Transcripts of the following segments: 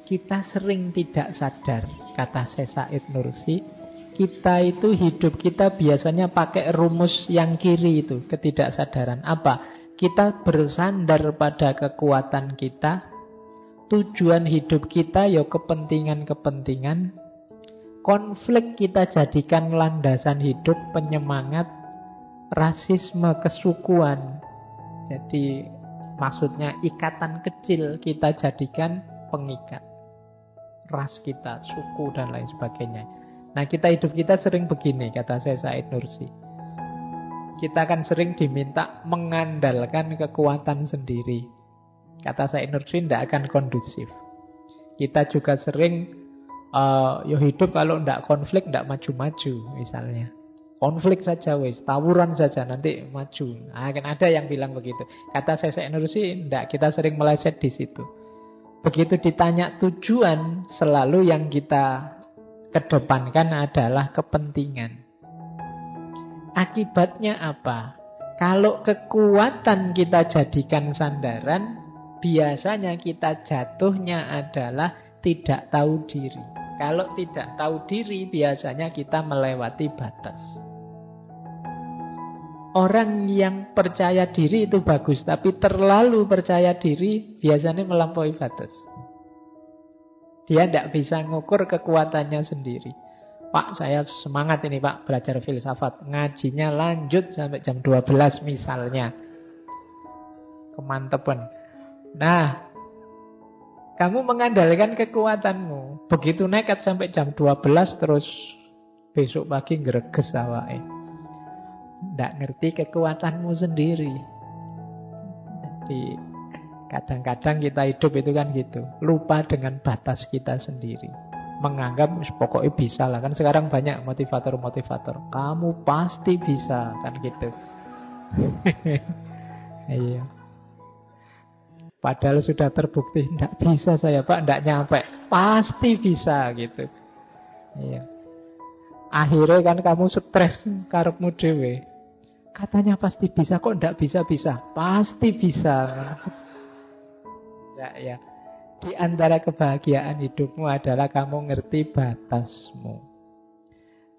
Kita sering tidak sadar, kata Syekh Said Nursi, kita itu hidup kita biasanya pakai rumus yang kiri itu, ketidaksadaran. Apa? Kita bersandar pada kekuatan kita, tujuan hidup kita ya kepentingan-kepentingan, konflik kita jadikan landasan hidup, penyemangat, rasisme, kesukuan. Jadi maksudnya ikatan kecil kita jadikan pengikat. Ras kita, suku dan lain sebagainya. Nah, hidup kita sering begini, kata Syekh Said Nursi. Kita akan sering diminta mengandalkan kekuatan sendiri. Kata Syekh Nursi, tidak akan kondusif. Kita juga sering hidup kalau tidak konflik, tidak maju-maju misalnya. Konflik saja wis, tawuran saja nanti maju. Nah, kan ada yang bilang begitu. Kata Syekh Nursi, tidak, kita sering meleset di situ. Begitu ditanya tujuan, selalu yang kita kedepankan adalah kepentingan. Akibatnya apa? Kalau kekuatan kita jadikan sandaran, biasanya kita jatuhnya adalah tidak tahu diri. Kalau tidak tahu diri, biasanya kita melewati batas. Orang yang percaya diri itu bagus, tapi terlalu percaya diri biasanya melampaui batas. Dia tidak bisa ngukur kekuatannya sendiri. Pak, saya semangat ini Pak, belajar filsafat. Ngajinya lanjut sampai jam 12 misalnya. Kemantepan. Nah, kamu mengandalkan kekuatanmu. Begitu nekat sampai jam 12 terus besok pagi greges awake. Tidak ngerti kekuatanmu sendiri. Jadi kadang-kadang kita hidup itu kan gitu. Lupa dengan batas kita sendiri. Menganggap pokoknya bisa lah. Kan sekarang banyak motivator-motivator. Kamu pasti bisa. Kan gitu. Iya. Padahal sudah terbukti tidak bisa saya Pak, tidak nyampe. Pasti bisa gitu. Iya. Akhirnya kan kamu stres karepmu dhewe. Katanya pasti bisa, kok tidak bisa-bisa? Pasti bisa. Ya. Di antara kebahagiaan hidupmu adalah kamu ngerti batasmu.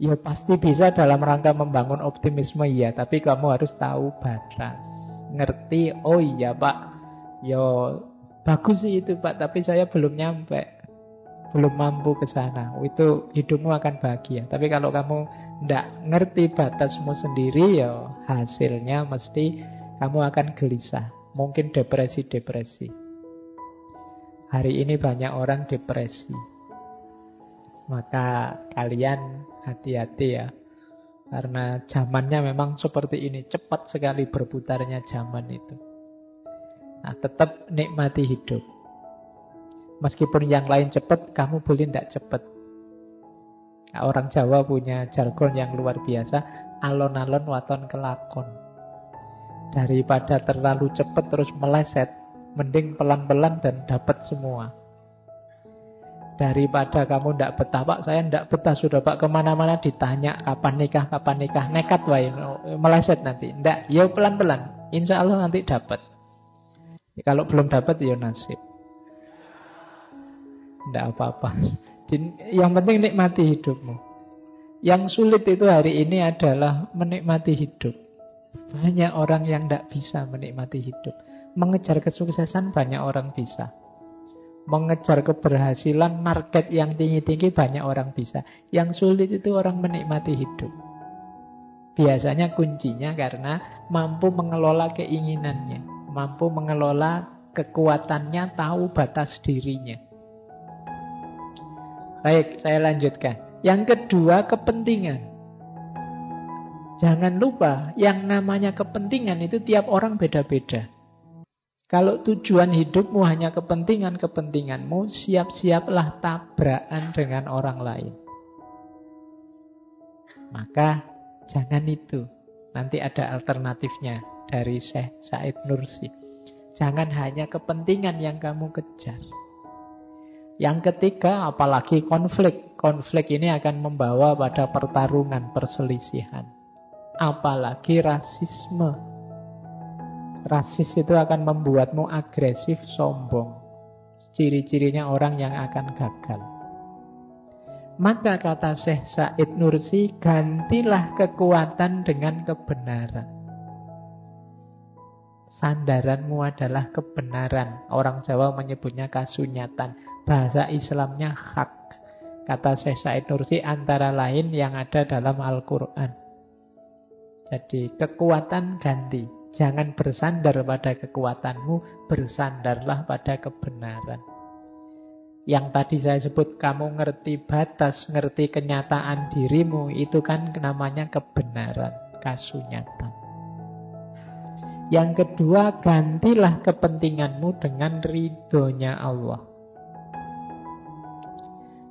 Ya pasti bisa dalam rangka membangun optimisme ya, tapi kamu harus tahu batas. Ngerti, oh iya Pak, ya bagus sih itu Pak, tapi saya belum nyampe. Belum mampu ke sana. Itu hidupmu akan bahagia. Tapi kalau kamu tidak ngerti batasmu sendiri, ya hasilnya mesti kamu akan gelisah. Mungkin depresi-depresi. Hari ini banyak orang depresi. Maka kalian hati-hati ya. Karena zamannya memang seperti ini. Cepat sekali berputarnya zaman itu. Nah, tetap nikmati hidup. Meskipun yang lain cepat, kamu boleh tidak cepat. Nah, orang Jawa punya jargon yang luar biasa. Alon-alon waton kelakon. Daripada terlalu cepat terus meleset, mending pelan-pelan dan dapat semua. Daripada kamu tidak betah, Pak, saya tidak betah sudah Pak, kemana-mana ditanya kapan nikah, nekat wae, meleset nanti. Tidak, ya pelan-pelan, insya Allah nanti dapat. Kalau belum dapat ya nasib. Tidak apa-apa. Yang penting nikmati hidupmu. Yang sulit itu hari ini adalah menikmati hidup. Banyak orang yang tidak bisa menikmati hidup. Mengejar kesuksesan banyak orang bisa. Mengejar keberhasilan market yang tinggi-tinggi banyak orang bisa. Yang sulit itu orang menikmati hidup. Biasanya kuncinya karena mampu mengelola keinginannya, mampu mengelola kekuatannya, tahu batas dirinya. Baik, saya lanjutkan. Yang kedua, kepentingan. Jangan lupa, yang namanya kepentingan itu tiap orang beda-beda. Kalau tujuan hidupmu hanya kepentinganmu, siap-siaplah tabrakan dengan orang lain. Maka jangan itu. Nanti ada alternatifnya dari Syekh Said Nursi. Jangan hanya kepentingan yang kamu kejar. Yang ketiga, apalagi konflik. Konflik ini akan membawa pada pertarungan, perselisihan. Apalagi rasisme. Rasis itu akan membuatmu agresif, sombong. ciri-cirinya orang yang akan gagal. Maka kata Syekh Said Nursi, gantilah kekuatan dengan kebenaran. Sandaranmu adalah kebenaran. Orang Jawa menyebutnya kasunyatan. Bahasa Islamnya hak. Kata Syekh Said Nursi, antara lain yang ada dalam Al-Quran. Jadi kekuatan ganti. Jangan bersandar pada kekuatanmu, bersandarlah pada kebenaran. Yang tadi saya sebut, kamu ngerti batas, ngerti kenyataan dirimu, itu kan namanya kebenaran, kasunyatan. Yang kedua, gantilah kepentinganmu dengan ridhonya Allah.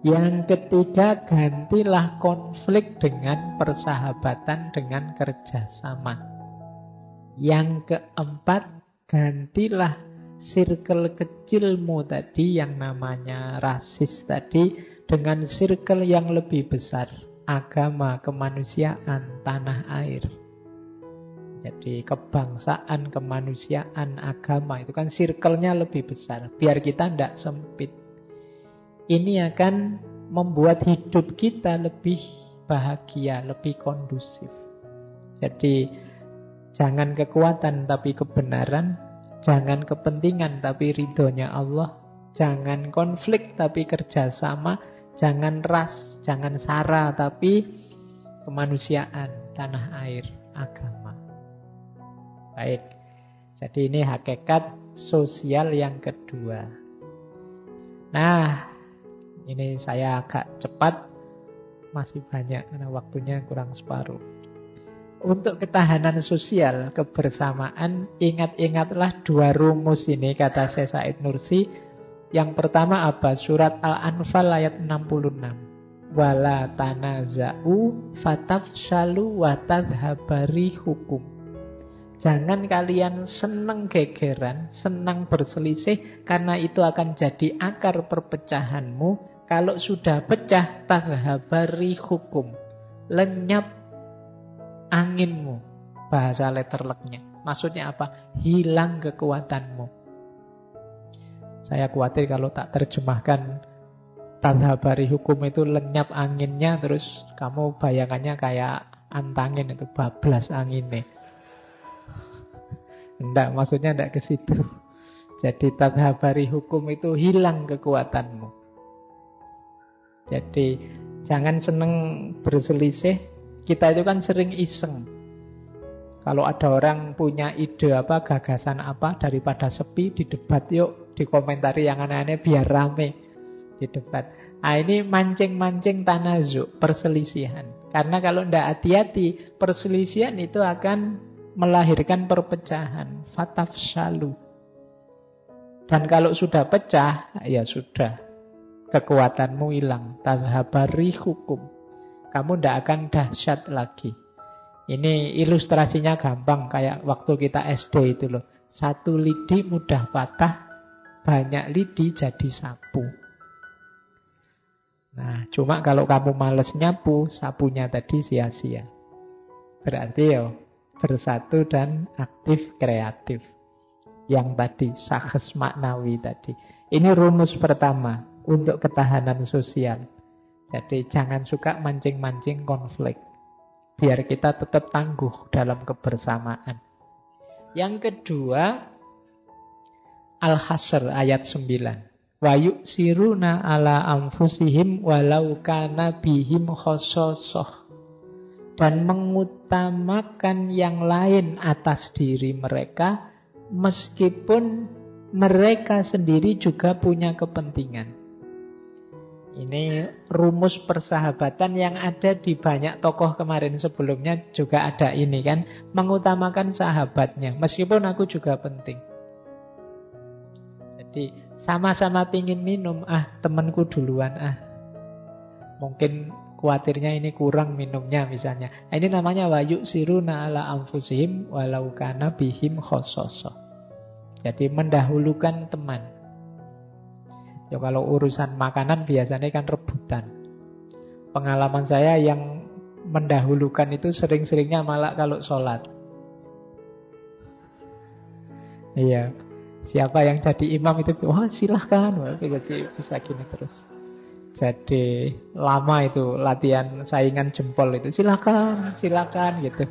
Yang ketiga, gantilah konflik dengan persahabatan, dengan kerjasama. Yang keempat, gantilah circle kecilmu tadi yang namanya rasis tadi dengan circle yang lebih besar, agama, kemanusiaan, tanah air. Jadi kebangsaan, kemanusiaan, agama itu kan circle-nya lebih besar, biar kita tidak sempit. Ini akan membuat hidup kita lebih bahagia, lebih kondusif. Jadi jangan kekuatan tapi kebenaran, jangan kepentingan tapi ridhonya Allah, jangan konflik tapi kerjasama, jangan ras, jangan sara tapi kemanusiaan, tanah air, agama. Baik, jadi ini hakikat sosial yang kedua. Nah, ini saya agak cepat, masih banyak karena waktunya kurang separuh. Untuk ketahanan sosial, kebersamaan, ingat-ingatlah dua rumus ini, kata Syekh Said Nursi. Yang pertama apa? Surat Al-Anfal ayat 66. Wala tanaza'u fatafshalu wa tadhhabari hukum. Jangan kalian senang gegeran, senang berselisih, karena itu akan jadi akar perpecahanmu. Kalau sudah pecah, tadhhabari hukum. Lenyap anginmu, bahasa letterleknya. Maksudnya apa? Hilang kekuatanmu. Saya khawatir kalau tak terjemahkan tadhhabari hukum itu lenyap anginnya, terus kamu bayangannya kayak antangin itu, bablas anginnya. Enggak, maksudnya enggak ke situ. Jadi tadhhabari hukum itu hilang kekuatanmu. Jadi jangan seneng berselisih. Kita itu kan sering iseng. Kalau ada orang punya ide apa, gagasan apa, daripada sepi, di debat yuk, dikomentari yang aneh-aneh biar rame di debat. Nah, ini mancing-mancing tanazuk, perselisihan. Karena kalau tidak hati-hati, perselisihan itu akan melahirkan perpecahan, fatafshalu. Dan kalau sudah pecah, ya sudah, kekuatanmu hilang, tadhhabari hukum. Kamu tidak akan dahsyat lagi. Ini ilustrasinya gampang, kayak waktu kita SD itu loh. Satu lidi mudah patah, banyak lidi jadi sapu. Nah, cuma kalau kamu males nyapu, sapunya tadi sia-sia. Berarti ya bersatu dan aktif kreatif. Yang tadi, sakhs maknawi tadi. Ini rumus pertama untuk ketahanan sosial. Jadi jangan suka mancing-mancing konflik. Biar kita tetap tangguh dalam kebersamaan. Yang kedua, Al-Hasr ayat 9. Wa yu'siruna ala anfusihim walau kana bihim khososoh. Dan mengutamakan yang lain atas diri mereka, meskipun mereka sendiri juga punya kepentingan. Ini rumus persahabatan yang ada di banyak tokoh kemarin sebelumnya juga ada ini kan. Mengutamakan sahabatnya, meskipun aku juga penting. Jadi sama-sama pingin minum, temanku duluan Mungkin khawatirnya ini kurang minumnya misalnya. Ini namanya wayu siruna ala anfusihim walau kana bihim khososo. Jadi mendahulukan teman. Ya kalau urusan makanan biasanya kan rebutan. Pengalaman saya yang mendahulukan itu sering-seringnya malah kalau sholat. Iya. Siapa yang jadi imam itu, wah silahkan. Wah, jadi bisa gini terus. Jadi lama itu latihan saingan jempol itu. Silakan, silakan gitu.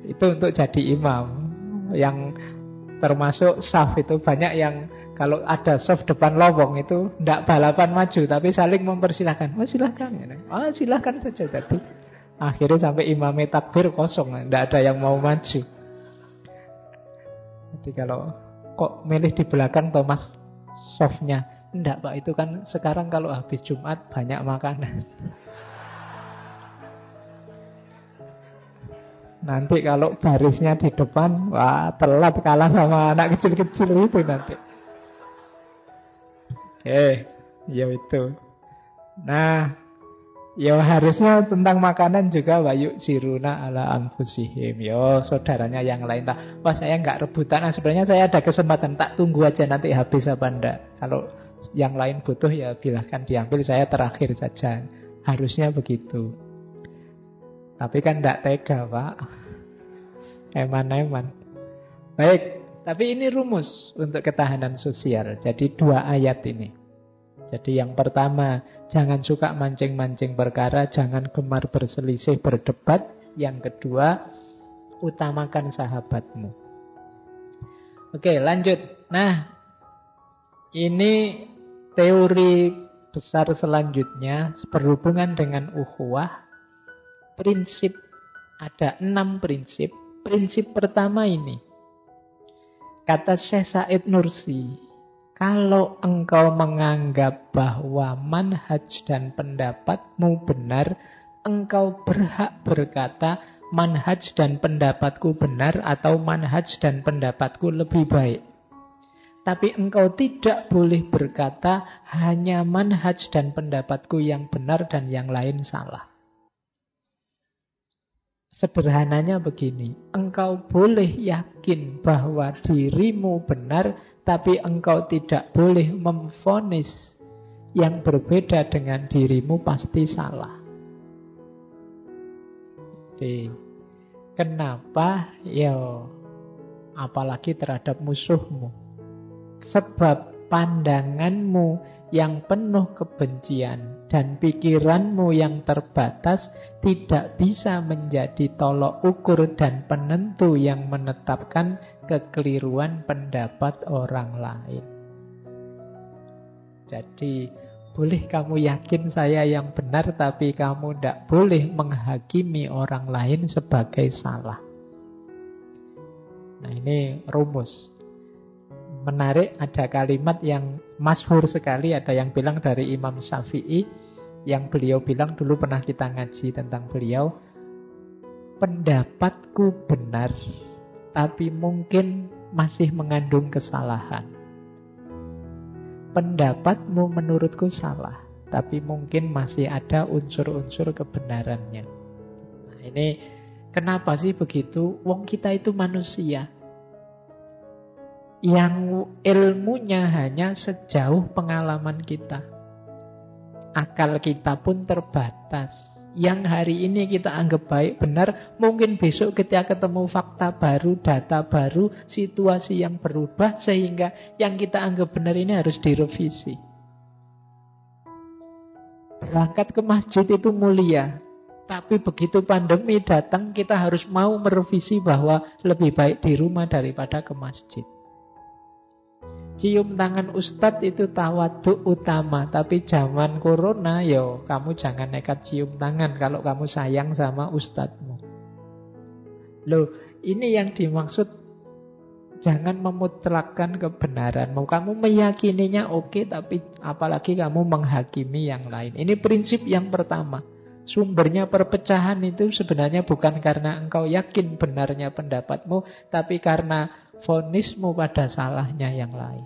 Itu untuk jadi imam. Yang termasuk saf itu banyak yang kalau ada saf depan lowong itu tidak balapan maju, tapi saling mempersilahkan. Oh silahkan. Oh silahkan saja. Jadi akhirnya sampai imamnya takbir kosong. Tidak ada yang mau maju. Jadi kalau kok milih di belakang Thomas softnya? Enggak Pak, itu kan sekarang kalau habis Jumat banyak makanan. Nanti kalau barisnya di depan, wah telat kalah sama anak kecil-kecil itu nanti. Oke, ya itu. Nah, ya harusnya tentang makanan juga wayu siruna ala anfusihim. Yo saudaranya yang lain tak. Wah saya nggak rebutan. Nah, sebenarnya saya ada kesempatan, tak tunggu aja nanti habis apa enggak. Kalau yang lain butuh ya silahkan diambil, saya terakhir saja. Harusnya begitu. Tapi kan enggak tega Pak. Eman-eman. Baik, tapi ini rumus untuk ketahanan sosial. Jadi 2 ayat ini. Jadi yang pertama, jangan suka mancing-mancing perkara, jangan gemar berselisih, berdebat. Yang kedua, utamakan sahabatmu. Oke, lanjut. Nah, ini teori besar selanjutnya berhubungan dengan ukhuwah. Prinsip, ada 6 prinsip. Prinsip pertama ini, kata Syekh Said Nursi, kalau engkau menganggap bahwa manhaj dan pendapatmu benar, engkau berhak berkata manhaj dan pendapatku benar atau manhaj dan pendapatku lebih baik. Tapi engkau tidak boleh berkata hanya manhaj dan pendapatku yang benar dan yang lain salah. Sederhananya begini, engkau boleh yakin bahwa dirimu benar, tapi engkau tidak boleh memvonis yang berbeda dengan dirimu pasti salah. Jadi, kenapa? Ya, apalagi terhadap musuhmu. Sebab pandanganmu yang penuh kebencian dan pikiranmu yang terbatas tidak bisa menjadi tolok ukur dan penentu yang menetapkan kekeliruan pendapat orang lain. Jadi, boleh kamu yakin saya yang benar, tapi kamu tidak boleh menghakimi orang lain sebagai salah. Nah, ini rumus. Menarik, ada kalimat yang masyhur sekali, ada yang bilang dari Imam Syafi'i, yang beliau bilang dulu pernah kita ngaji tentang beliau, pendapatku benar, tapi mungkin masih mengandung kesalahan. Pendapatmu menurutku salah, tapi mungkin masih ada unsur-unsur kebenarannya. Nah, ini kenapa sih begitu? Wong kita itu manusia yang ilmunya hanya sejauh pengalaman kita. Akal kita pun terbatas. Yang hari ini kita anggap baik, benar, mungkin besok ketika ketemu fakta baru, data baru, situasi yang berubah, sehingga yang kita anggap benar ini harus direvisi. Berangkat ke masjid itu mulia, tapi begitu pandemi datang, kita harus mau merevisi bahwa lebih baik di rumah daripada ke masjid. Cium tangan ustadz itu tawaduk utama, tapi zaman corona, yo kamu jangan nekat cium tangan kalau kamu sayang sama ustadzmu. Loh, ini yang dimaksud jangan memutlakkan kebenaranmu. Kamu meyakininya oke, tapi apalagi kamu menghakimi yang lain. Ini prinsip yang pertama. Sumbernya perpecahan itu sebenarnya bukan karena engkau yakin benarnya pendapatmu, tapi karena vonismu pada salahnya yang lain.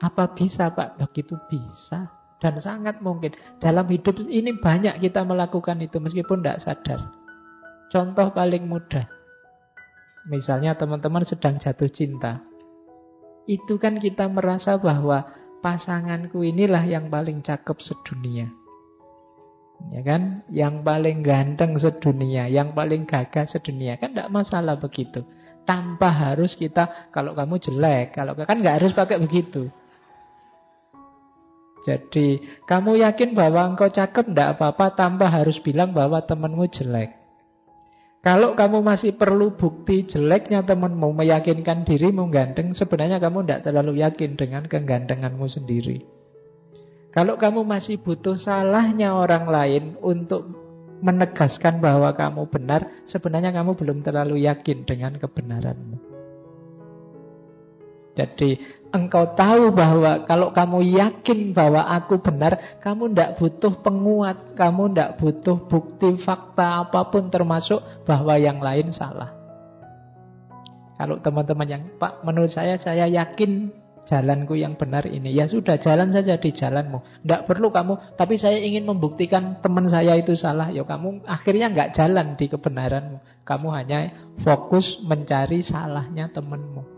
Apa bisa Pak? Begitu bisa. Dan sangat mungkin. Dalam hidup ini banyak kita melakukan itu meskipun tidak sadar. Contoh paling mudah. Misalnya teman-teman sedang jatuh cinta. Itu kan kita merasa bahwa pasanganku inilah yang paling cakep sedunia. Ya kan? Yang paling ganteng sedunia, yang paling gagah sedunia. Kan tidak masalah begitu. Tanpa harus kita, kalau kamu jelek, kalau kan nggak harus pakai begitu. Jadi, kamu yakin bahwa engkau cakep, nggak apa-apa, tanpa harus bilang bahwa temanmu jelek. Kalau kamu masih perlu bukti jeleknya temanmu, meyakinkan dirimu ganteng, sebenarnya kamu tidak terlalu yakin dengan kegantenganmu sendiri. Kalau kamu masih butuh salahnya orang lain untuk menegaskan bahwa kamu benar, sebenarnya kamu belum terlalu yakin dengan kebenaranmu. Jadi engkau tahu bahwa kalau kamu yakin bahwa aku benar, kamu tidak butuh penguat, kamu tidak butuh bukti fakta apapun termasuk bahwa yang lain salah. Kalau teman-teman yang, Pak, menurut saya yakin jalanku yang benar ini. Ya sudah, jalan saja di jalanmu. Tidak perlu kamu, tapi saya ingin membuktikan teman saya itu salah. Ya kamu akhirnya nggak jalan di kebenaranmu. Kamu hanya fokus mencari salahnya temanmu.